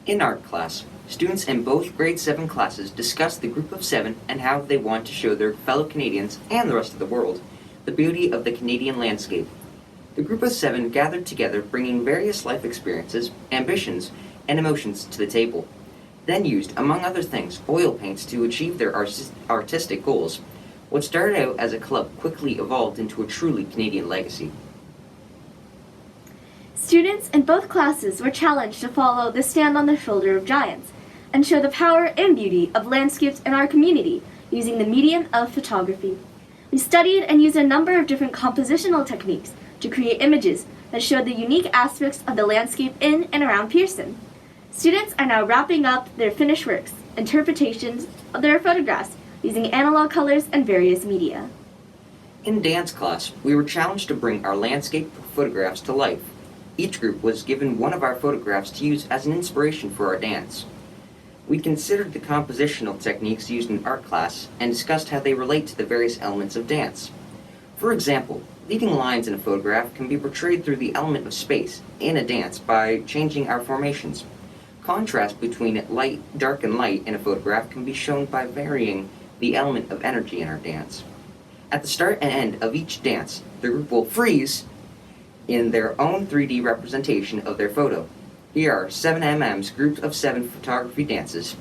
In art class, students in both grade 7 classes discussed the group of 7 and how they want to show their fellow Canadians and the rest of the world the beauty of the Canadian landscape. The group of 7 gathered together bringing various life experiences, ambitions, and emotions to the table, then used, among other things, oil paints to achieve their artistic goals. What started out as a club quickly evolved into a truly Canadian legacy. Students in both classes were challenged to follow the Stand on the Shoulder of Giants and show the power and beauty of landscapes in our community using the medium of photography. We studied and used a number of different compositional techniques to create images that showed the unique aspects of the landscape in and around Pearson. Students are now wrapping up their finished works, interpretations of their photographs using analog colors and various media. In dance class, we were challenged to bring our landscape photographs to life. Each group was given one of our photographs to use as an inspiration for our dance. We considered the compositional techniques used in art class and discussed how they relate to the various elements of dance. For example, leading lines in a photograph can be portrayed through the element of space in a dance by changing our formations. Contrast between dark and light in a photograph can be shown by varying the element of energy in our dance. At the start and end of each dance, the group will freeze in their own 3D representation of their photo. Here are 7mm's group of 7 photography dances.